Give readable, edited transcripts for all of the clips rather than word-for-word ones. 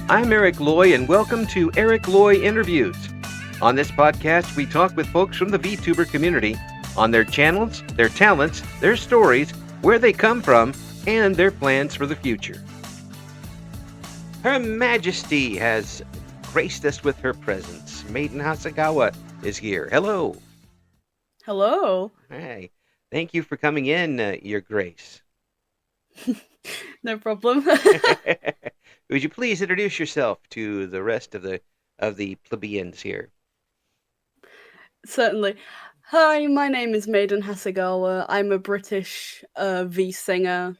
I'm Eric Loy, and welcome to Eric Loy Interviews. On this podcast, we talk with folks from the VTuber community on their channels, their talents, their stories, where they come from, and their plans for the future. Her Majesty has graced us with her presence. Maiden Hasegawa is here. Hello. Hello. Hi. Thank you for coming in, Your Grace. No problem. Would you please introduce yourself to the rest of the plebeians here? Certainly. Hi, my name is Maiden Hasegawa. I'm a British V singer.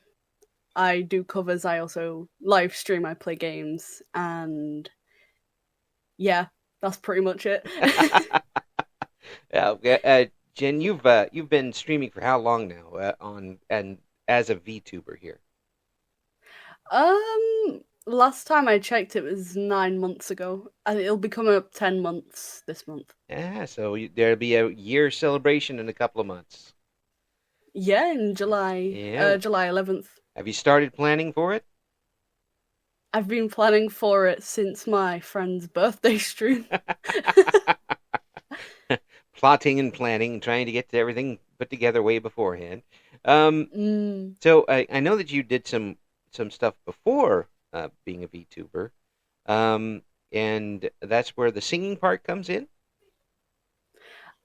I do covers. I also live stream. I play games, and yeah, that's pretty much it. Jen, you've been streaming for how long now? As a VTuber here. Last time I checked, it was 9 months ago. It'll be coming up 10 months this month. Yeah, so there'll be a year celebration in a couple of months. Yeah, in July. Yeah. July 11th. Have you started planning for it? I've been planning for it since my friend's birthday stream. Plotting and planning, trying to get everything put together way beforehand. So I know that you did some stuff before being a VTuber, and that's where the singing part comes in.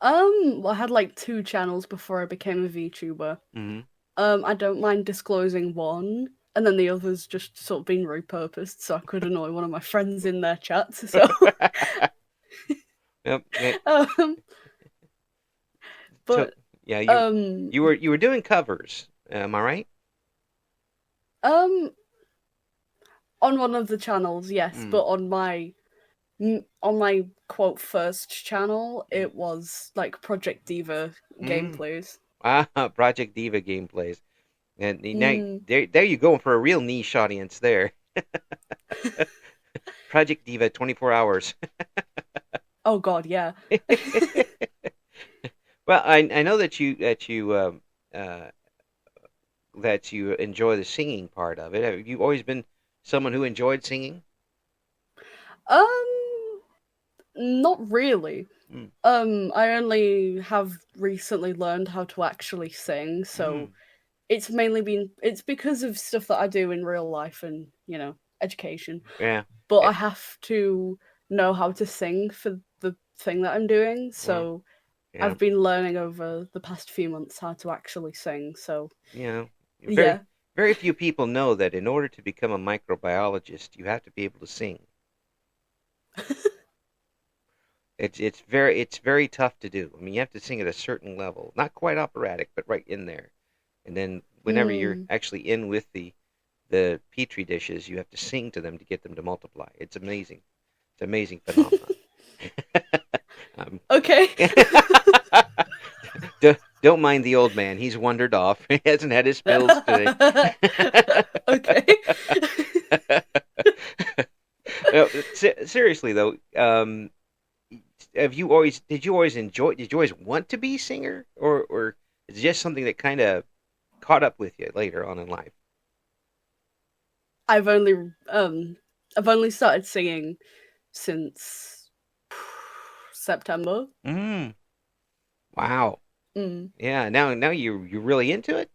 Well, I had like 2 channels before I became a VTuber. Mm-hmm. I don't mind disclosing one, and then the other's just sort of been repurposed so I could annoy one of my friends in their chats. So, Yep. but so, yeah, you were doing covers. Am I right? on one of the channels, yes, but on my quote first channel, it was like Project Diva gameplays. Project Diva gameplays. And now, there you go for a real niche audience there. Project Diva 24 hours. Oh God, yeah. Well, I know that you enjoy the singing part of it. Have you always been someone who enjoyed singing? Not really. I only have recently learned how to actually sing, so it's because of stuff that I do in real life and, education. Yeah. But I have to know how to sing for the thing that I'm doing, so yeah. I've been learning over the past few months how to actually sing, so... Yeah. Yeah. Very few people know that in order to become a microbiologist, you have to be able to sing. It's very tough to do. I mean, you have to sing at a certain level, not quite operatic, but right in there. And then whenever you're actually in with the petri dishes, you have to sing to them to get them to multiply. It's amazing. It's an amazing phenomenon. Okay. Don't mind the old man. He's wandered off. He hasn't had his pills today. Okay. Seriously though, did you always want to be a singer, or is it just something that kind of caught up with you later on in life? I've only started singing since September. Wow. Yeah. Now you're really into it.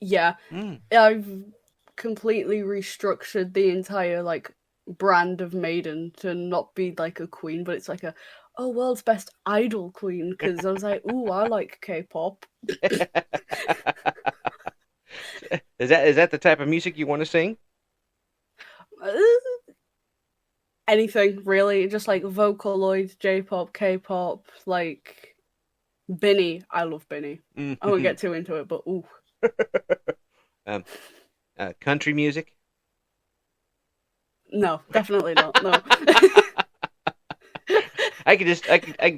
Yeah. I've completely restructured the entire brand of Maiden to not be like a queen, but it's like world's best idol queen, because I was like, ooh, I like K-pop. Is that the type of music you want to sing? Anything really, just like Vocaloid, J-pop, K-pop, like Binny. I love Binny. I won't get too into it, but ooh. Country music? No, definitely not. No. I can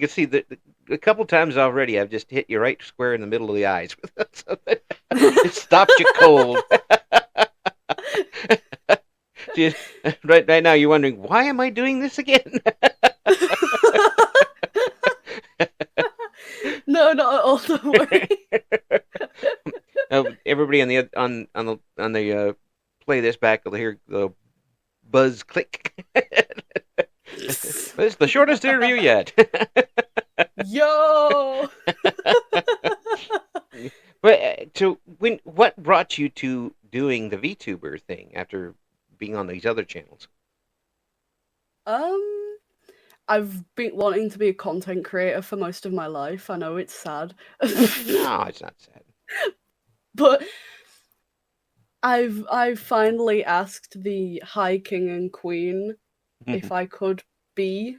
see that a couple times already. I've just hit you right square in the middle of the eyes. It stopped you cold. Right now, you're wondering, why am I doing this again? No, not at all. Don't worry. Everybody on the play this back, they'll hear the buzz click. This is the shortest interview yet. Yo. But so what brought you to doing the VTuber thing after being on these other channels? I've been wanting to be a content creator for most of my life. I know it's sad. No, it's not sad. But I've finally asked the High King and Queen if I could be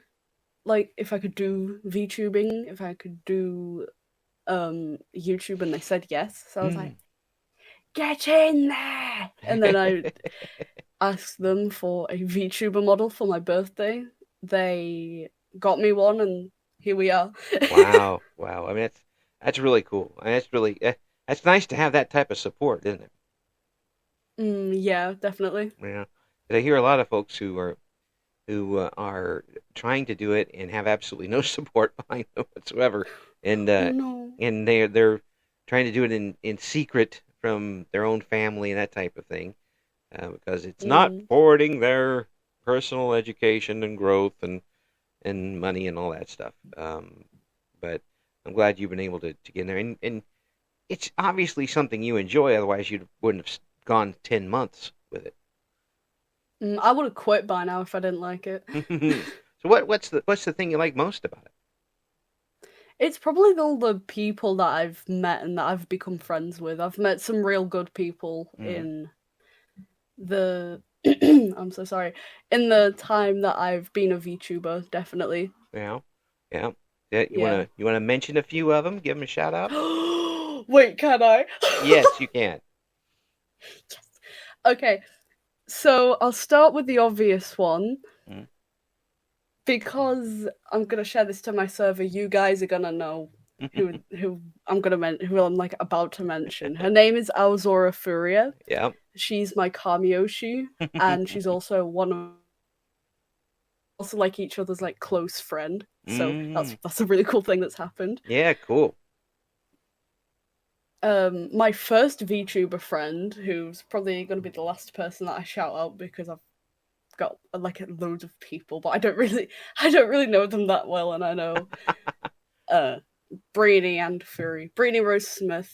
if I could do VTubing, if I could do YouTube, and they said yes. So I was like, get in there. And then I asked them for a VTuber model for my birthday. They got me one, and here we are. Wow. I mean, that's really cool. I mean, that's nice to have that type of support, isn't it? Yeah, definitely. Yeah. I hear a lot of folks who are trying to do it and have absolutely no support behind them whatsoever, and No. and they're trying to do it in secret from their own family and that type of thing, because it's not forwarding their personal education and growth and money and all that stuff. But I'm glad you've been able to get in there, and it's obviously something you enjoy. Otherwise, you wouldn't have gone 10 months with it. I would have quit by now if I didn't like it. So what's the thing you like most about it? It's probably all the people that I've met and that I've become friends with. I've met some real good people in the I'm so sorry. In the time that I've been a VTuber, definitely. Yeah. You wanna mention a few of them? Give them a shout out. Wait, can I? Yes, you can. Yes. Okay, so I'll start with the obvious one. Because I'm gonna share this to my server, you guys are gonna know who I'm about to mention. Her name is Aozora Furia. Yeah. She's my Kamiyoshi, and she's also like each other's like close friend. So that's a really cool thing that's happened. Yeah, cool. My first VTuber friend, who's probably gonna be the last person that I shout out because I've got like loads of people, but I don't really know them that well, and I know Brainy and Fury. Brainy Rose Smith,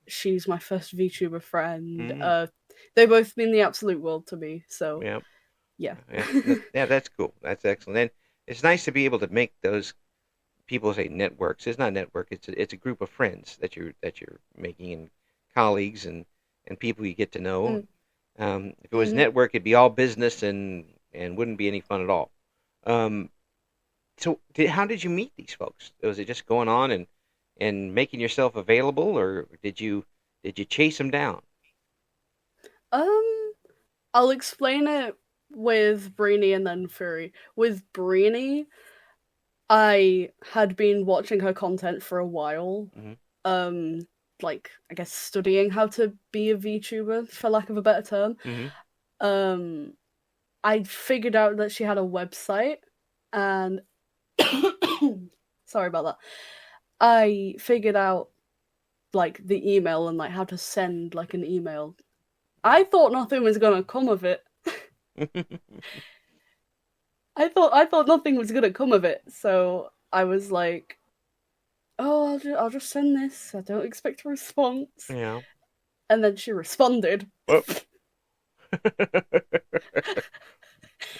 she's my first VTuber friend. They both mean the absolute world to me, so yeah. Yeah, that's cool. That's excellent. And it's nice to be able to make those, people say networks. It's not a network, it's a group of friends that you're making, and colleagues and people you get to know. If it was network, it'd be all business and wouldn't be any fun at all. So how did you meet these folks? Was it just going on and making yourself available, or did you chase them down? I'll explain it with Brainy and then Fury. With Brainy, I had been watching her content for a while. Like, I guess studying how to be a VTuber, for lack of a better term. I figured out that she had a website, and sorry about that. I figured out like the email and like how to send like an email. I thought nothing was gonna come of it. I thought nothing was gonna come of it, so I was like, "Oh, I'll just send this. I don't expect a response." Yeah. And then she responded.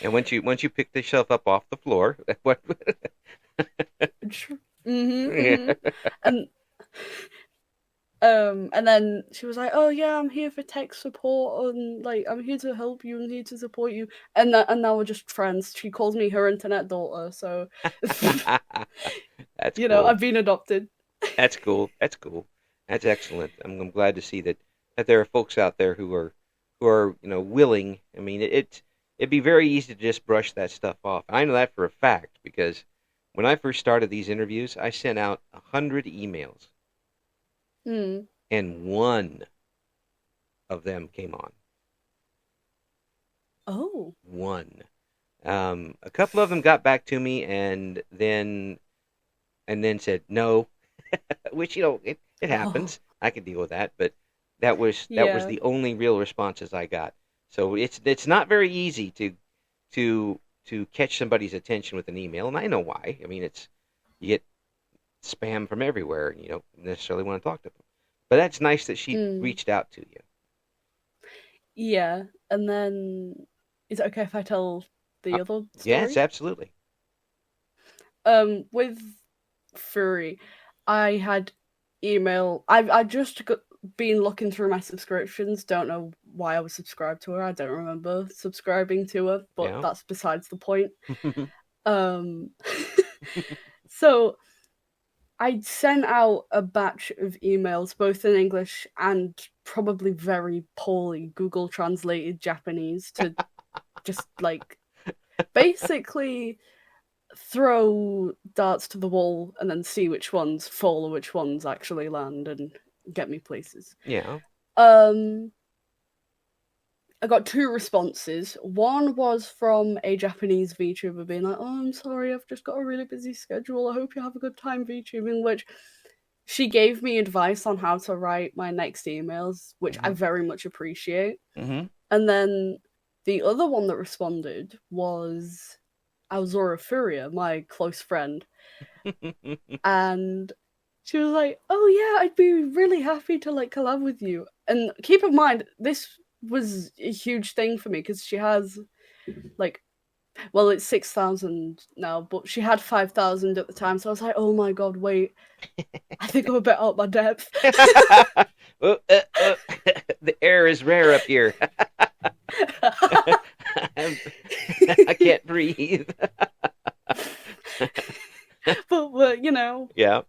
And once you picked yourself up off the floor, what? And then she was like, "Oh yeah, I'm here for tech support, and like I'm here to help you and here to support you." And now we're just friends. She calls me her internet daughter, so That's cool. I've been adopted. That's cool. That's excellent. I'm glad to see that there are folks out there who are willing. I mean, it'd be very easy to just brush that stuff off. I know that for a fact, because when I first started these interviews, I sent out 100 emails. And one of them came on. Oh. One. A couple of them got back to me and then said no, which it happens. I can deal with that, but that was the only real responses I got. So it's not very easy to catch somebody's attention with an email, and I know why. I mean, you get spam from everywhere, and you don't necessarily want to talk to them. But that's nice that she Mm. reached out to you. Yeah, and then is it okay if I tell Uh, the other yes, story? absolutely. With Fury, I had email. I just been looking through my subscriptions. Don't know why I was subscribed to her. I don't remember subscribing to her, but Yeah. that's besides the point. Um, so I sent out a batch of emails, both in English and probably very poorly Google translated Japanese, to just like basically throw darts to the wall and then see which ones fall or which ones actually land and get me places. Yeah. Um, I got two responses. One was from a Japanese VTuber being like, "Oh, I'm sorry, I've just got a really busy schedule. I hope you have a good time VTubing," which she gave me advice on how to write my next emails, which I Mm-hmm. very much appreciate. Mm-hmm. And then the other one that responded was Alzora Furia, my close friend. And she was like, "Oh yeah, I'd be really happy to like collab with you." And keep in mind, this was a huge thing for me because she has like, well, it's 6,000 now, but she had 5,000 at the time. So I was like, "Oh my god, wait, I think I'm a bit out of my depth." Oh, the air is rare up here. I can't breathe. But you know, Yeah.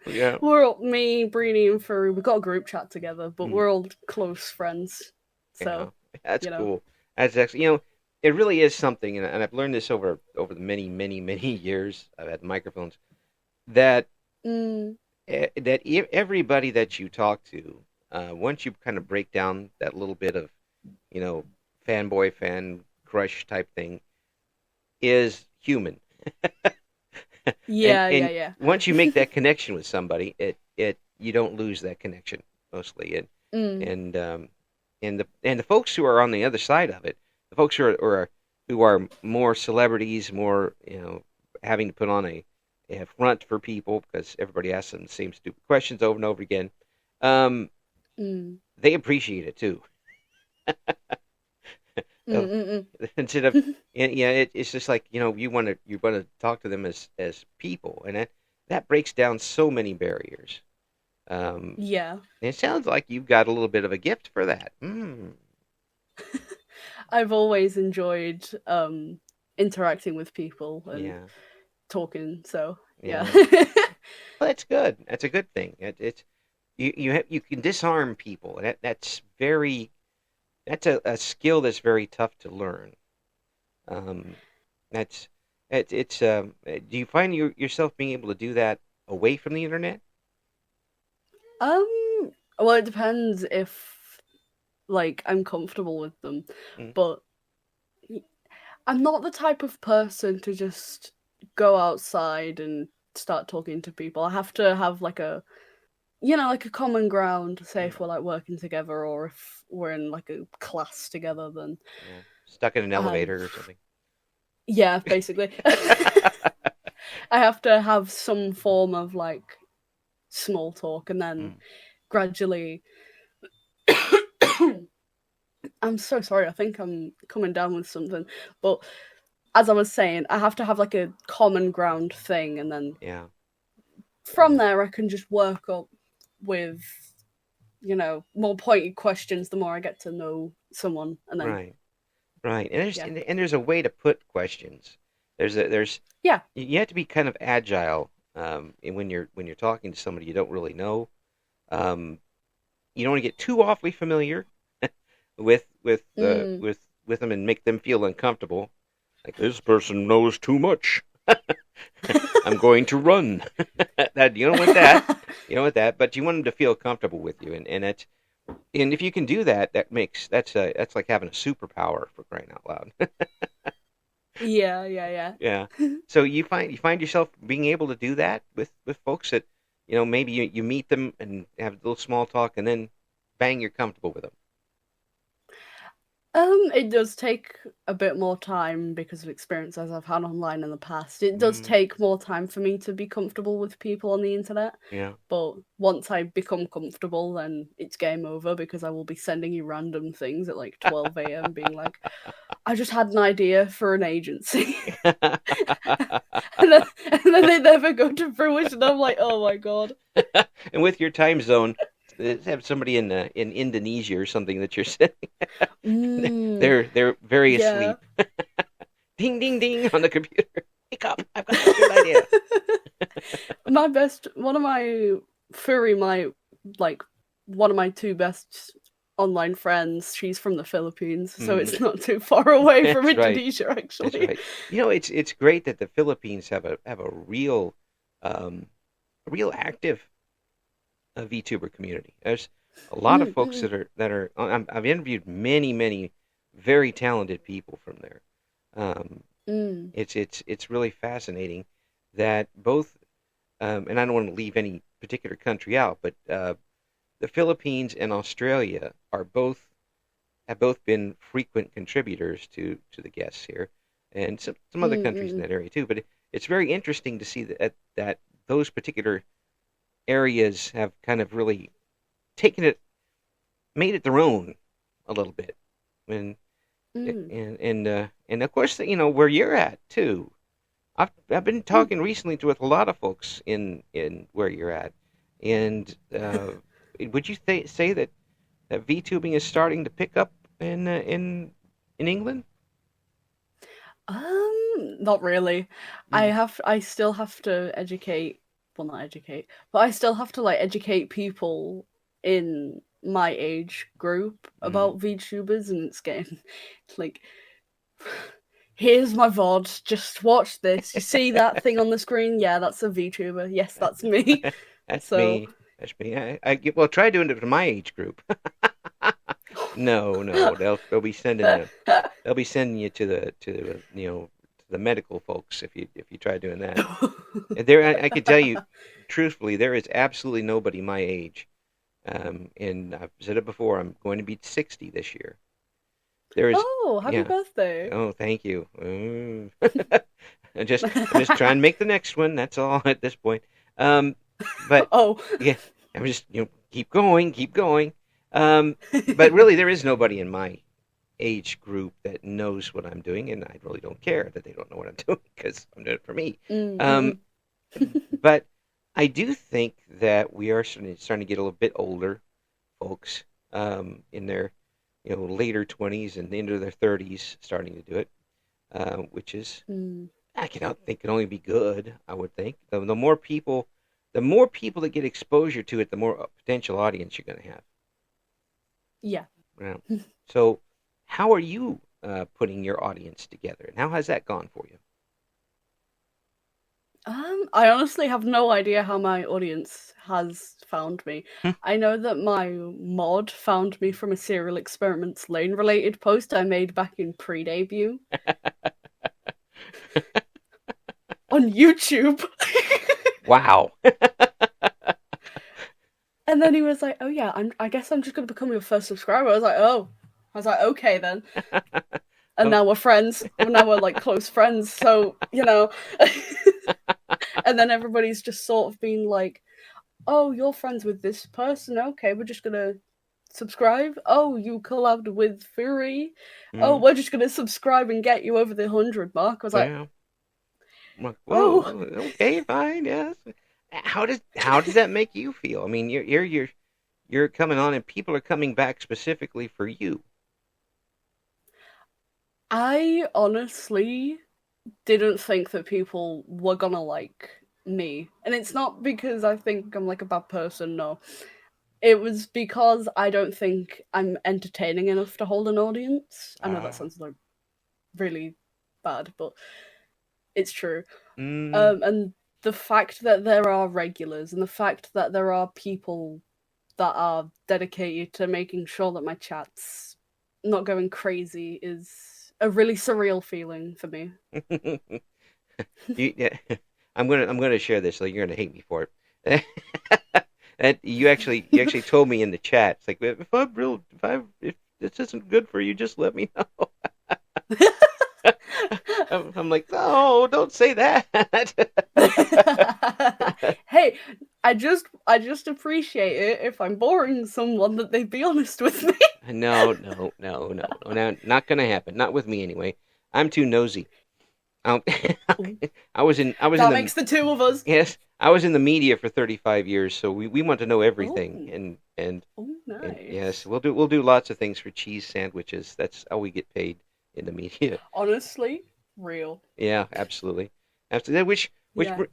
Yeah. we're all, me, Breenie, and Furry. We've got a group chat together, but Mm, we're all close friends. yeah. So That's you know, cool. That's actually, it really is something, and I've learned this over the many, many, many years I've had microphones, that mm, everybody that you talk to, once you kind of break down that little bit of, you know, fanboy, fan crush type thing, is human. and yeah, yeah, and yeah. once you make that connection with somebody, it you don't lose that connection mostly. Mm, And the folks who are on the other side of it, the folks who are more celebrities, more, having to put on a front for people because everybody asks them the same stupid questions over and over again. Um, mm, they appreciate it too. mm, Uh, mm, Instead of, mm. yeah, it's just like, you want to talk to them as people, and that breaks down so many barriers. Um, Yeah, it sounds like you've got a little bit of a gift for that. I've always enjoyed interacting with people and Yeah, talking. So yeah. yeah. Well, that's good. That's a good thing. It's you can disarm people. That's a skill that's very tough to learn. Um, that's it's do you find yourself being able to do that away from the internet? Well, it depends if like I'm comfortable with them, Mm, but I'm not the type of person to just go outside and start talking to people. I have to have like a, like a common ground. Say mm, if we're like working together or if we're in like a class together, then yeah, stuck in an um, elevator or something. yeah, basically, I have to have some form of like small talk, and then Mm, gradually. I'm so sorry. I think I'm coming down with something, but as I was saying, I have to have like a common ground thing, and then yeah, from yeah, there I can just work up with more pointed questions the more I get to know someone, and then right, right. And there's yeah, and there's a way to put questions. There's yeah, you have to be kind of agile, and when you're talking to somebody you don't really know. Um, you don't want to get too awfully familiar mm, with them and make them feel uncomfortable. Like, this person knows too much. I'm going to run. That you don't want that. You don't want that. But you want them to feel comfortable with you, and if you can do that, that's like having a superpower, for crying out loud. yeah, yeah, Yeah. yeah. So you find yourself being able to do that with folks that, maybe you meet them and have a little small talk, and then bang, you're comfortable with them. It does take a bit more time because of experiences I've had online in the past. It does Mm, take more time for me to be comfortable with people on the internet. yeah. But once I become comfortable, then it's game over because I will be sending you random things at like 12 a.m. being like, I just had an idea for an agency. and then they never go to fruition. I'm like, oh my god. And with your time zone, have somebody in Indonesia or something that you're saying. Mm, They're very yeah. asleep. Ding ding ding on the computer. Wake up! I've got a good idea. One of my furry, my like one of my two best online friends. She's from the Philippines, so Mm, it's not too far away from that's right. Indonesia, That's actually. right. It's great that the Philippines have um, a real active VTuber community. There's a lot of folks Mm. I've interviewed many very talented people from there. Um, Mm. it's really fascinating that both and I don't want to leave any particular country out, but the Philippines and Australia are both have both been frequent contributors to the guests here, and some other countries in Mm. that area too. But it's very interesting to see that those particular areas have kind of really taken it, made it their own a little bit, and Mm. and of course where you're at too. I've been Mm. talking recently with a lot of folks in where you're at, and would you say that VTubing is starting to pick up in England? Not really. Mm, I still have to educate, well, not educate, but I still have to like educate people in my age group mm. about VTubers, and it's getting like, here's my VOD, just watch this. You see that thing on the screen? Yeah, that's a VTuber. Yes, that's me. That's So, me. That's me. Well, try doing it to my age group. No, they'll be sending you to the medical folks if you try doing that. I can tell you truthfully, there is absolutely nobody my age. And I've said it before, I'm going to be 60 this year. There is, oh, happy yeah. birthday. Oh, thank you. I'm just trying to make the next one. That's all at this point. Um, but Oh. yeah, I'm just keep going, keep going. But really, there is nobody in my age group that knows what I'm doing, and I really don't care that they don't know what I'm doing because I'm doing it for me. Um, Mm. but I do think that we are starting to get a little bit older, folks, in their later 20s and into their 30s, starting to do it, which is Mm. I cannot think can only be good. I would think the more people that get exposure to it, the more potential audience you're going to have. Yeah. Right? So, how are you putting your audience together, and how has that gone for you? I honestly have no idea how my audience has found me. I know that my mod found me from a Serial Experiments Lane related post I made back in pre-debut on YouTube. Wow. And then he was like, "Oh yeah, I guess I'm just gonna become your first subscriber." I was like, "Oh." I was like, "Okay then." And Oh. now we're friends. Now we're like close friends. So, and then everybody's just sort of been like, "Oh, you're friends with this person. Okay, we're just gonna subscribe. Oh, you collabed with Fury. Oh, Mm, we're just gonna subscribe and get you over the 100 mark." I was like, well, whoa, "Oh, okay, fine, yes. How does that make you feel? I mean, you're coming on, and people are coming back specifically for you. I honestly didn't think that people were gonna like me." And it's not because I think I'm like a bad person, no. It was because I don't think I'm entertaining enough to hold an audience. I know that Ah, sounds like really bad, but it's true. mm, And the fact that there are regulars and the fact that there are people that are dedicated to making sure that my chat's not going crazy is a really surreal feeling for me. yeah, I'm gonna share this, so you're gonna hate me for it. And you actually told me in the chat. It's like if this isn't good for you. Just let me know. I'm like, no, don't say that. Hey, I just appreciate it if I'm boring someone that they be honest with me. No, no, no, no, no, not gonna happen. Not with me anyway. I'm too nosy. Um, Ooh, I was in that the makes the two of us. yes, I was in the media for 35 years, so we want to know everything. Oh, oh, And yes, nice. we'll do lots of things for cheese sandwiches. That's how we get paid in the media. Honestly, real. Yeah, absolutely, absolutely. Which Yeah.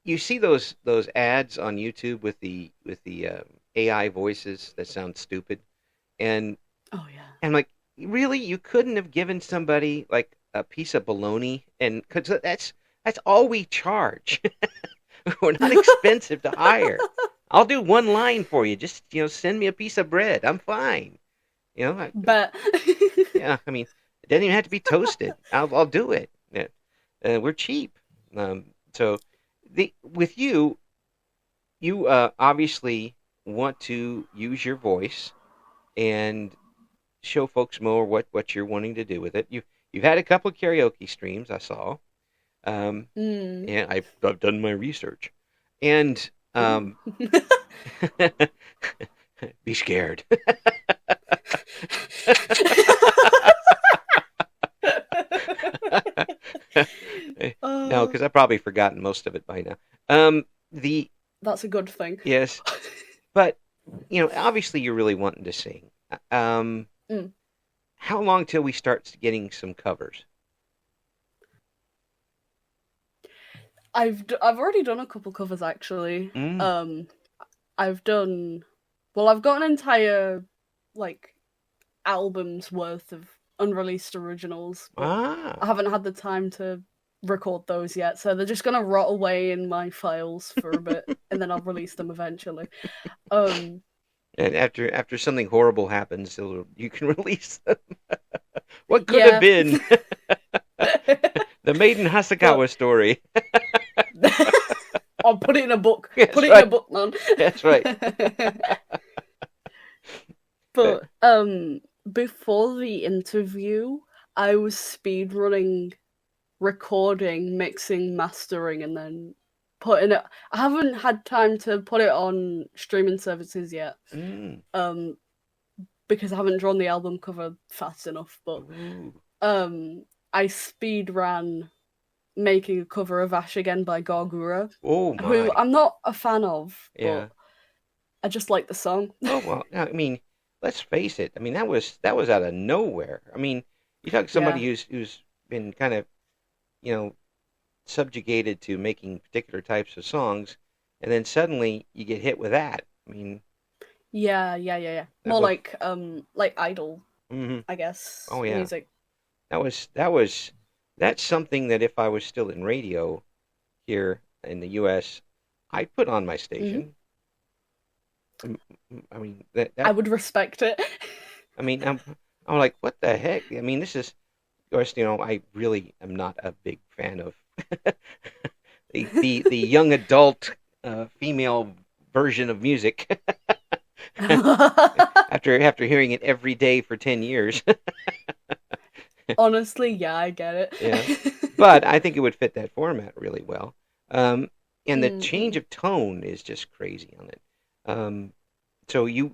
you see those ads on YouTube with the AI voices that sound stupid, and Oh yeah. and like really you couldn't have given somebody like a piece of bologna, and because that's all we charge. We're not expensive to hire. I'll do one line for you. Just send me a piece of bread. I'm fine. You know, I, Bet. yeah. I mean, it doesn't even have to be toasted. I'll do it. Yeah. We're cheap. So the with you, you obviously want to use your voice and show folks more what you're wanting to do with it. You've had a couple of karaoke streams I saw. Um, Mm. and I've done my research, and Ooh. be scared. No, uh, because I've probably forgotten most of it by now. The that's a good thing. Yes, but obviously you're really wanting to sing. Um, Mm. how long till we start getting some covers? I've already done a couple covers actually. Mm. I've done I've got an entire like album's worth of unreleased originals, but Ah, I haven't had the time to record those yet, so they're just gonna rot away in my files for a bit, and then I'll release them eventually. Um, and after something horrible happens, you can release them. What could have yeah, been? The Maiden but Hasegawa story. I'll put it in a book. Put That's it in a right. book, man. That's right. But before the interview, I was speed running, recording, mixing, mastering, and then putting it. I haven't had time to put it on streaming services yet, Mm. um, because I haven't drawn the album cover fast enough. But Ooh. I speed ran making a cover of Ash Again by Gargura, Oh who my. I'm not a fan of, but Yeah. I just like the song. Oh well. I mean, let's face it. I mean, that was out of nowhere. I mean, you talk to somebody Yeah, who's been kind of you know subjugated to making particular types of songs, and then suddenly you get hit with that. I mean, yeah. that More was. like Idol, Hmm. I guess, Oh yeah. music. That's something that if I was still in radio here in the U.S., I'd put on my Hmm. station. I mean I that would respect it. I mean I'm like what the heck? I mean this is of course I really am not a big fan of the young adult female version of music after hearing it every day for 10 years. Honestly, yeah, I get Yeah. it. But I think it would fit that format really well. Um, and the change Mm-mm. of tone is just crazy on it. Um, so you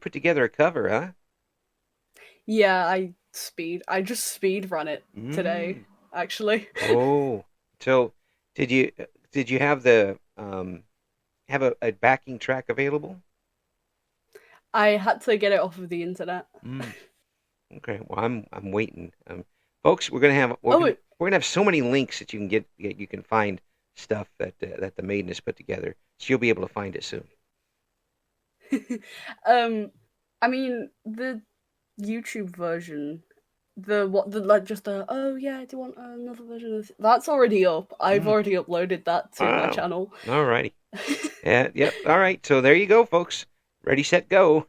put together a cover, huh? Yeah, I just speed run it today, Mm. actually. Oh, so did you did you have a backing track available? I had to get it off of the internet. Mm. Okay. Well, I'm waiting. Folks, we're gonna have Oh, it, we're gonna have so many links that you can you can find stuff that the Maiden has put together. So you'll be able to find it soon. um, I mean the YouTube version, the like just the oh yeah, do you want another version of this? That's already up. I've Mm. already uploaded that to my Wow. channel. All righty. Yeah. Yep. All right. So there you go, folks. Ready, set, go.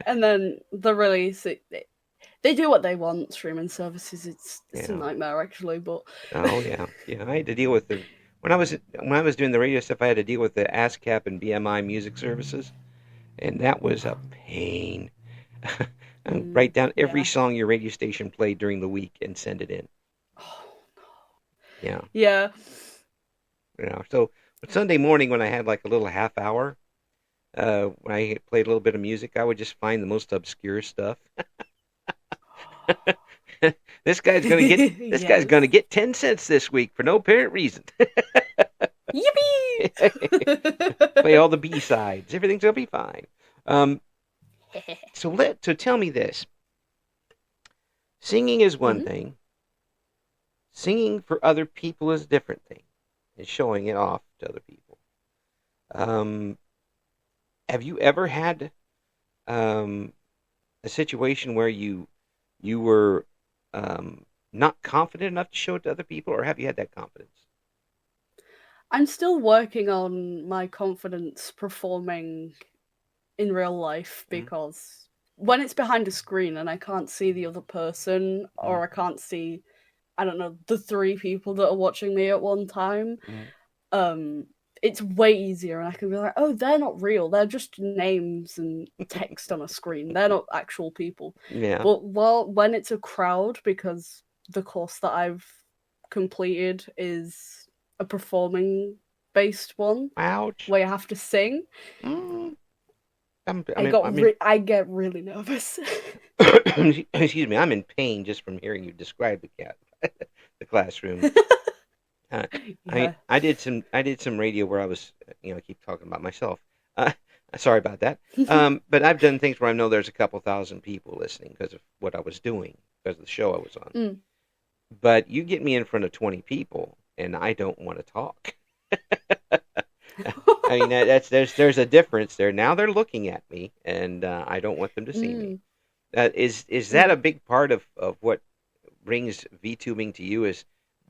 And then the release, they do what they want. Streaming services, it's a Yeah. nightmare actually. But Oh yeah. Yeah. I had to deal with the when I was doing the radio stuff. I had to deal with the ASCAP and BMI music services, and that was a pain. Write down every Yeah. song your radio station played during the week and send it in. Oh, Yeah. yeah. So Sunday morning when I had like a little half hour, when I played a little bit of music, I would just find the most obscure stuff. This guy's Yes. gonna get 10 cents this week for no apparent reason. Yippee! Play all the B sides. Everything's gonna be fine. So tell me this. Singing is one thing. Singing for other people is a different thing. And showing it off to other people. Have you ever had a situation where you were not confident enough to show it to other people, or have you had that confidence? I'm still working on my confidence performing in real life because when it's behind a screen and I can't see the other person or I can't see, I don't know, the 3 people that are watching me at one time, it's way easier and I can be like, oh, they're not real. They're just names and text on a screen. They're not actual people. Yeah. But when it's a crowd, because the course that I've completed is a performing based one. Ouch. Where you have to sing. I get really nervous. Excuse me, I'm in pain just from hearing you describe the classroom. Yeah. I did some radio where I was, I keep talking about myself. Sorry about that. But I've done things where I know there's a couple thousand people listening because of what I was doing, because of the show I was on. But you get me in front of 20 people, and I don't want to talk. I mean, there's a difference there. Now they're looking at me, and I don't want them to see me. Is that a big part of what brings VTubing to you? Is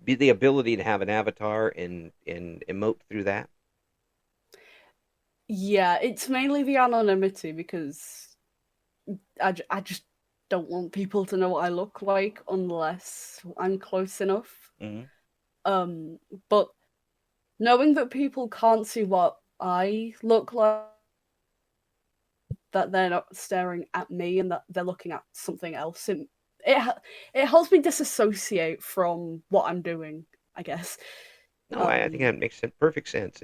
the ability to have an avatar and emote through that? Yeah, it's mainly the anonymity because I just don't want people to know what I look like unless I'm close enough. But knowing that people can't see what I look like, that they're not staring at me and that they're looking at something else, it helps me disassociate from what I'm doing, I guess. No, I think that makes perfect sense.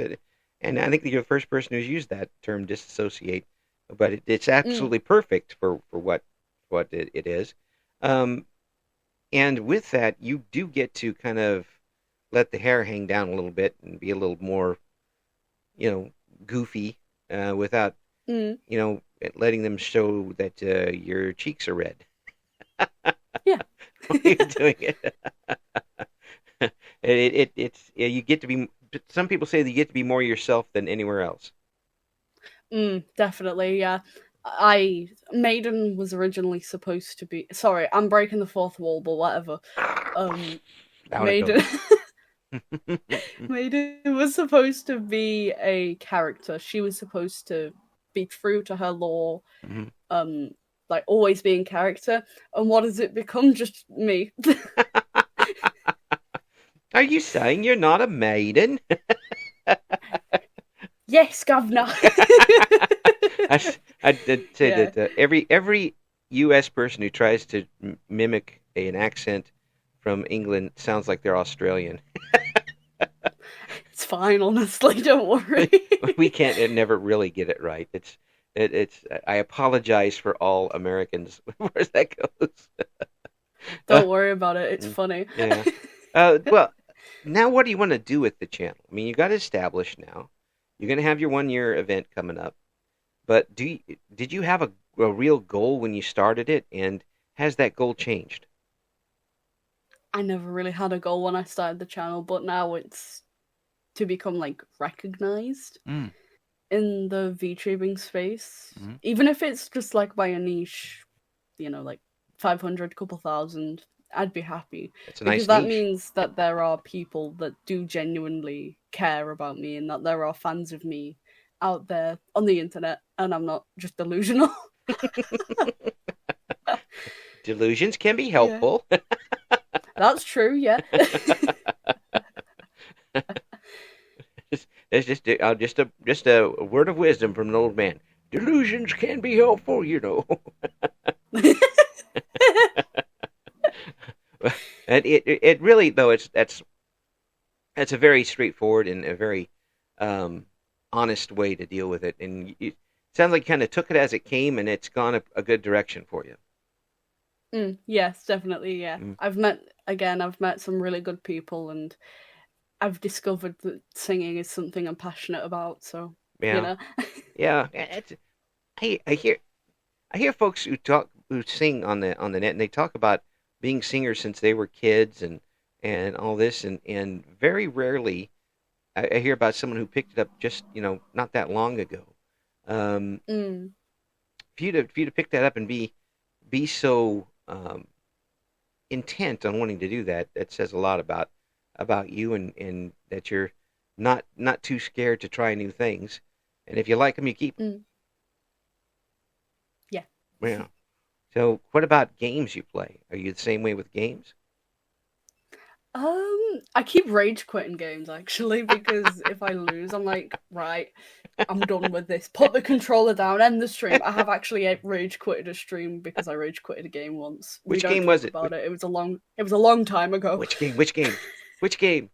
And I think that you're the first person who's used that term, disassociate, but it's absolutely perfect for what it is. And with that, you do get to kind of let the hair hang down a little bit and be a little more, goofy, without, letting them show that your cheeks are red. Yeah. When you're doing it. You get to be. Some people say that you get to be more yourself than anywhere else. Definitely, yeah. Maiden was originally supposed to be. Sorry, I'm breaking the fourth wall, but whatever. Maiden. Maiden was supposed to be a character. She was supposed to be true to her lore, like always being character. And what has it become? Just me. Are you saying you're not a maiden? Yes, governor. I did say that every U.S. person who tries to mimic an accent from England sounds like they're Australian. It's fine, honestly. Don't worry. We can't never really get it right. It's. I apologize for all Americans as that goes. Don't worry about it. It's funny. Yeah. Well, now what do you want to do with the channel? I mean, you got it established now. You're going to have your 1-year event coming up. But did you have a real goal when you started it, and has that goal changed? I never really had a goal when I started the channel, but now it's to become recognized in the VTubing space. Even if it's just by a niche, 500, couple thousand, I'd be happy. It's a nice because that niche. means that there are people that do genuinely care about me and that there are fans of me out there on the internet and I'm not just delusional. Delusions can be helpful. Yeah. That's true, yeah. It's just a word of wisdom from an old man. delusions can be helpful, you know. And it really though that's a very straightforward and a very honest way to deal with it. And it sounds like you kind of took it as it came, and it's gone a good direction for you. Yes, definitely. Yeah, I've met some really good people, and I've discovered that singing is something I'm passionate about. So Yeah, yeah. I hear folks who sing on the net, and they talk about being singers since they were kids and all this, and very rarely I hear about someone who picked it up just not that long ago. Um, mm, for you to pick that up and be so intent on wanting to do that, that says a lot about you, and that you're not too scared to try new things. And if you like them, you keep them. mm, yeah. Yeah. So, what about games you play? Are you the same way with games? I keep rage quitting games actually because if I lose, I'm like, right, I'm done with this. Put the controller down, end the stream. I have actually rage quitted a stream because I rage quitted a game once. We Which don't game talk was it? about it. It was a long time ago. Which game? Which game? Which game?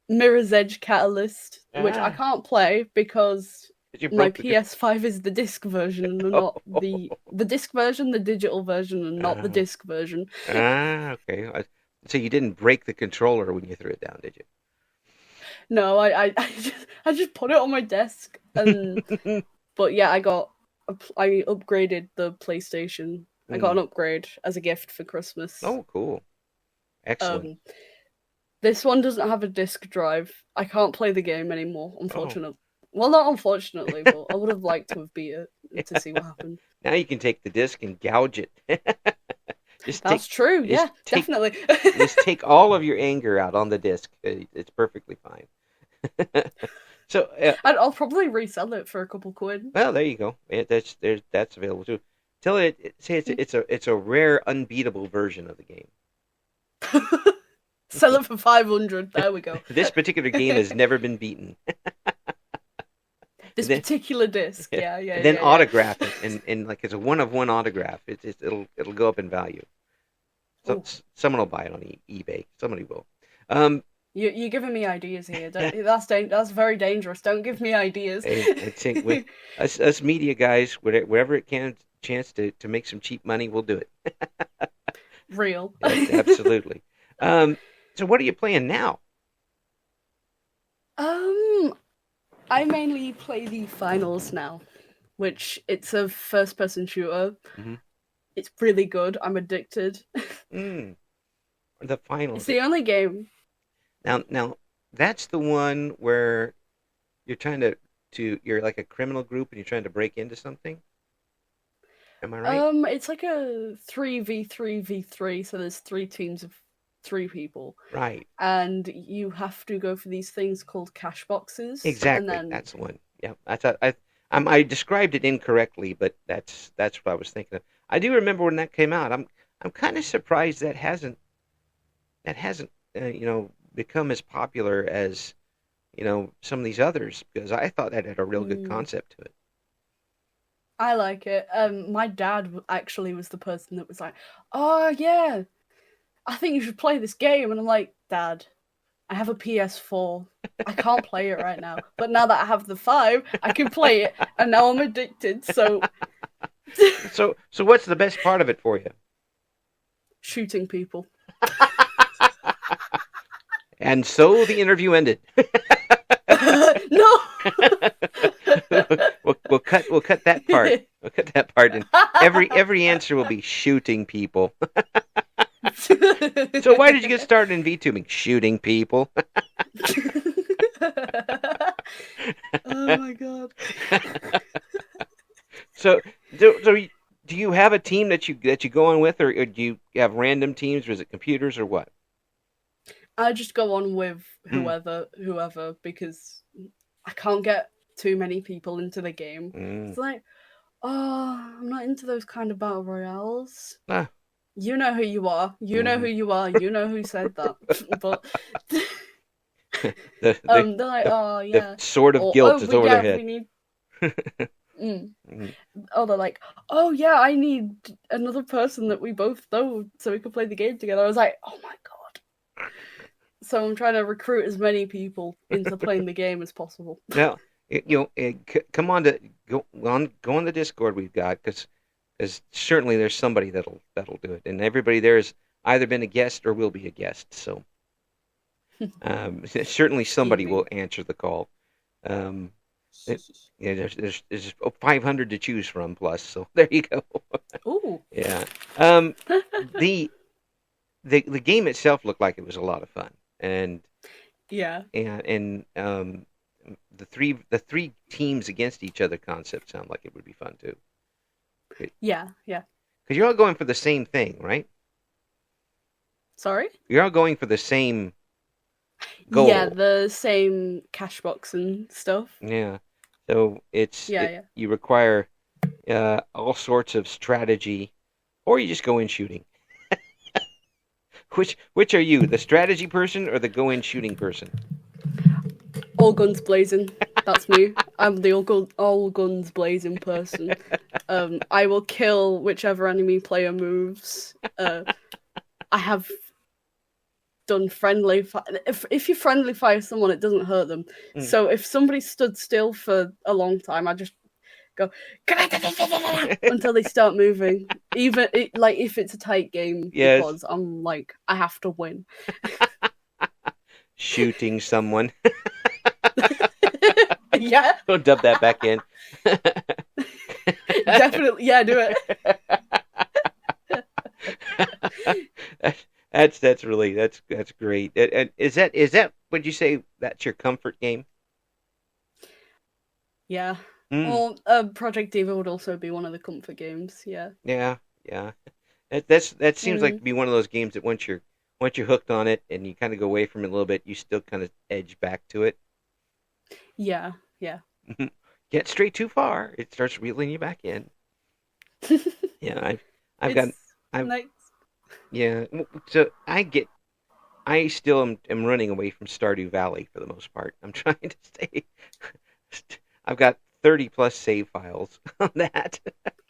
Mirror's Edge Catalyst, which I Ah, can't play because you my broke the. PS5 is the disc version and not the disc version, the digital version, and not the Ah, disc version. okay. So you didn't break the controller when you threw it down, did No, I just put it on my desk, and you? but yeah, I upgraded the PlayStation. I got Hmm. an upgrade as a gift for Christmas. Oh, cool. Excellent. Um, this one doesn't have a disc drive. I can't play the game anymore, Oh, unfortunately. Well, not unfortunately, but I would have liked to have beat it to see what happened. now you can take the disc and gouge it. just take, That's true. just Yeah, take, definitely. just take all of your anger out on the disc. It's perfectly fine. So, I'll probably resell it for a couple quid. well, there you go. Yeah, that's available too. Tell say it's a rare, unbeatable version of the game. Sell it for 500. There we go. This particular game has never been beaten. This Then, particular disc. yeah, Yeah, yeah, and then yeah, yeah. autograph it, and like it's a one of one autograph. It'll go up in value. So Oh, someone will buy it on eBay. Somebody will. Um, you're giving me ideas here. That's very dangerous. Don't give me ideas. I think with us media guys, wherever it can chance to make some cheap money, we'll do it. Real. Absolutely. Um, so what are you playing now? um, I mainly play the finals now, which it's a first-person shooter. Hmm. It's really good. I'm addicted. Mm, the It's finals. the only game. Now that's the one where you're trying you're like a criminal group and you're trying to break into something. Am I right? It's like a 3v3v3, so there's three teams of three people, Right. and you have to go for these things called cash boxes, and Exactly. then That's the one. Yeah. I thought I described it incorrectly, but that's what I was thinking of. I do remember when that came out. I'm kind of surprised that hasn't become as popular as some of these others, because I thought that had a real good mm, concept to it. I like it. My dad actually was the person that was like, "Oh yeah, I think you should play this game," and I'm like, "Dad, I have a PS4. I can't play it right now. But now that I have the 5, I can play it, and now I'm addicted." So So what's the best part of it for you? shooting people. And so the interview ended. No. We'll cut that part. We'll cut that part, and every answer will be shooting people. So why did you get started in VTubing? Shooting people. Oh my god. So do you have a team that you go on with, or do you have random teams, or is it computers, or what? I just go on with Hmm. whoever, because I can't get too many people into the game. Mm. It's like, oh, I'm not into those kind of battle royales. Ah. You know who you are. You know who Mhm. you are. You know who said that. But the, the they're like, the oh the yeah, sword of or guilt oh is over their we head. need Mm. Mhm. Oh, they're like, oh yeah, I need another person that we both know so we can play the game together. I was like, oh my god. So I'm trying to recruit as many people into playing the game as possible. Now, come on to go on the Discord we've got because certainly there's somebody that'll do it, and everybody there has either been a guest or will be a guest. So certainly somebody will Easy. answer the call. Um, it, yeah, there's 500 to choose from plus, so there you go. Ooh. Yeah. Um, the the game itself looked like it was a lot of fun, and Yeah. and the three teams against each other concept sound like it would be fun too. Yeah. Yeah. Because you're all going for the same thing, right? Sorry? You're all going for the same Yeah, goal. the same cash box and stuff. Yeah. So Yeah, yeah. you require all sorts of strategy, or you just go in shooting. Which are you, the strategy person or the go in shooting person? All guns blazing. That's me. I'm the all guns blazing person. I will kill whichever enemy player moves. I have done friendly if you friendly fire someone, it doesn't hurt them. Mm. So if somebody stood still for a long time, I just go until they start moving. Even like if it's a tight game, Yes. because I'm like, I have to win. Shooting someone. Yeah. We'll dub that back in. Definitely, yeah, do it. That's great. And is that would you say that's your comfort game? Yeah. Mm. Well, Project Diva would also be one of the comfort games. Yeah. Yeah, yeah. That seems like to be one of those games that once you're hooked on it and you kind of go away from it a little bit, you still kind of edge back to it. Yeah, yeah. Get straight too far, it starts reeling you back in. Yeah, It's I've nice. yeah. So I still am running away from Stardew Valley for the most part. I'm trying to stay. I've got 30 plus save files on that.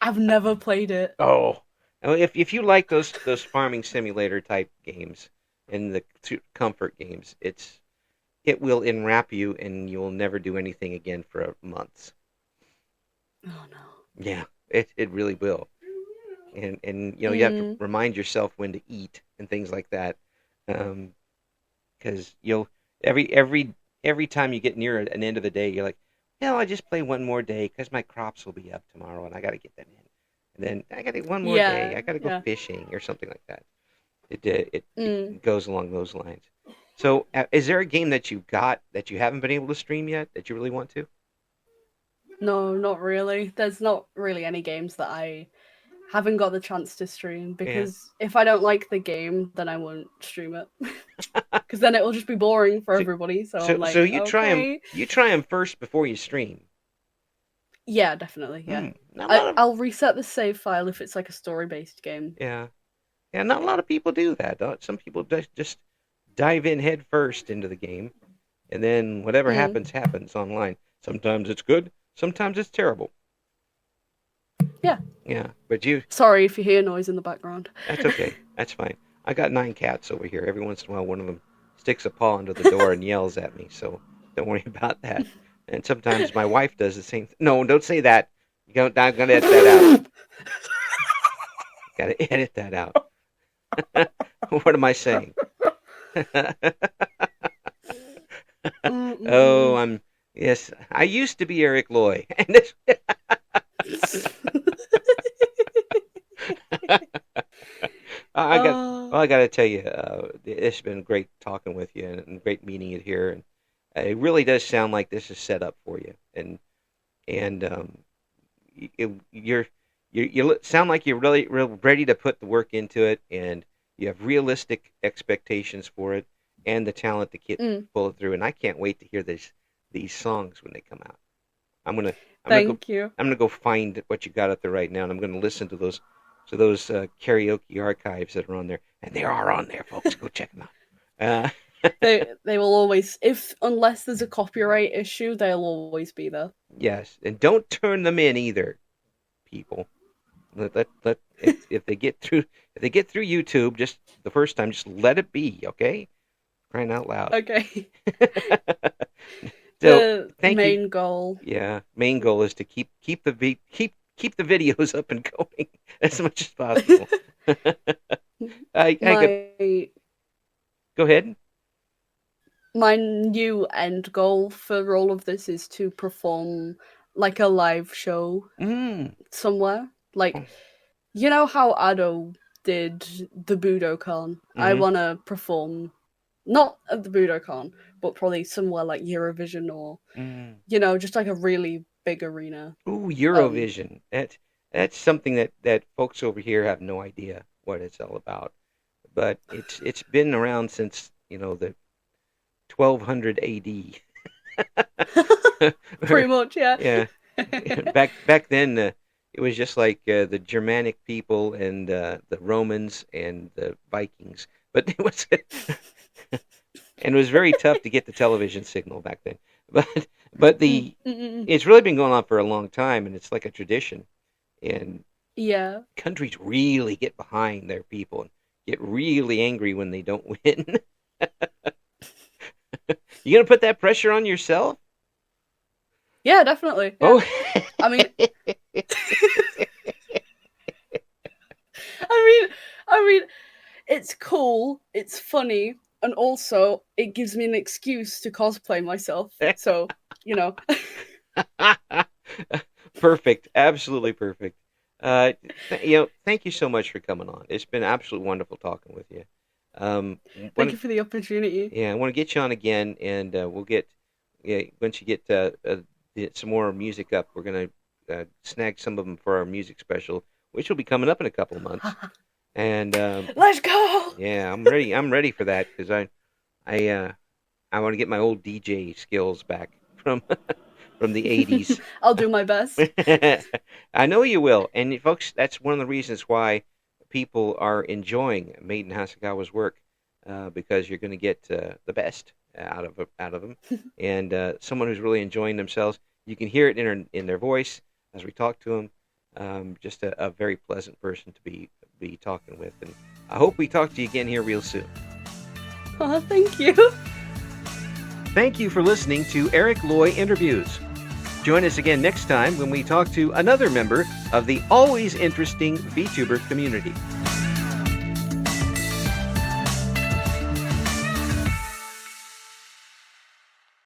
I've never played it. Oh, if you like those farming simulator type games and the comfort games, it will enwrap you and you will never do anything again for months. Oh no. Yeah, it really will. And you have to remind yourself when to eat and things like that. Because you'll every time you get near an end of the day, you're like, well, I just play one more day because my crops will be up tomorrow and I got to get them in. And then I got to one more day. I got to go fishing or something like that. It goes along those lines. So, is there a game that you've got that you haven't been able to stream yet that you really want to? No, not really. There's not really any games that I haven't got the chance to stream, because if I don't like the game, then I won't stream it. Because then it will just be boring for everybody. So I'm like, you try them first before you stream. Yeah, definitely. Yeah, I'll reset the save file if it's like a story-based game. Yeah, not a lot of people do that. Some people just dive in head first into the game, and then whatever happens online. Sometimes it's good, sometimes it's terrible. Yeah. Yeah, but you... Sorry if you hear noise in the background. That's okay. That's fine. I got 9 cats over here. Every once in a while, one of them sticks a paw under the door and yells at me, so don't worry about that. And sometimes my wife does the same thing. No, don't say that. I'm going to edit that out. Got to edit that out. What am I saying? Oh, yes, I used to be Eric Loy. I got to tell you, it's been great talking with you and great meeting you here. And it really does sound like this is set up for you. And you sound like you're really ready to put the work into it, and you have realistic expectations for it and the talent to pull it through. And I can't wait to hear these songs when they come out. I'm gonna go find what you got up there right now, and I'm gonna listen to those karaoke archives that are on there, and they are on there, folks. Go check them out. They will always, if unless there's a copyright issue, they'll always be there. Yes, and don't turn them in either, people. If they get through YouTube just the first time, just let it be, okay? Crying out loud. Okay. So The thank main you. goal. Yeah, main goal is to keep the videos up and going as much as possible. Go ahead. My new end goal for all of this is to perform like a live show somewhere. Like, you know how Ado did the Budokan? I want to perform, not at the Budokan, but probably somewhere like Eurovision or, just like a really big arena. Ooh, Eurovision. That's something that folks over here have no idea what it's all about. But it's been around since, the 1200 AD. Pretty much, yeah. Yeah. Back then, it was just like the Germanic people and the Romans and the Vikings. But it was and it was very tough to get the television signal back then. But it's really been going on for a long time, and it's like a tradition. And countries really get behind their people and get really angry when they don't win. You gonna put that pressure on yourself? Yeah, definitely. Yeah. Oh, I mean, it's cool, it's funny, and also it gives me an excuse to cosplay myself. So, Perfect, absolutely perfect. Thank you so much for coming on. It's been absolutely wonderful talking with you. Thank you for the opportunity. Yeah, I want to get you on again, and we'll get once you get some more music up, we're gonna snag some of them for our music special, which will be coming up in a couple of months. And let's go. Yeah, I'm ready. I'm ready for that because I want to get my old DJ skills back from the 80s. I'll do my best. I know you will, and folks, that's one of the reasons why people are enjoying Maiden Hasegawa's work, because you're going to get the best out of them, and someone who's really enjoying themselves. You can hear it in their voice as we talk to them. Just a very pleasant person to be talking with, and I hope we talk to you again here real soon. Oh, thank you. Thank you for listening to Eric Loy Interviews. Join us again next time when we talk to another member of the always interesting VTuber community.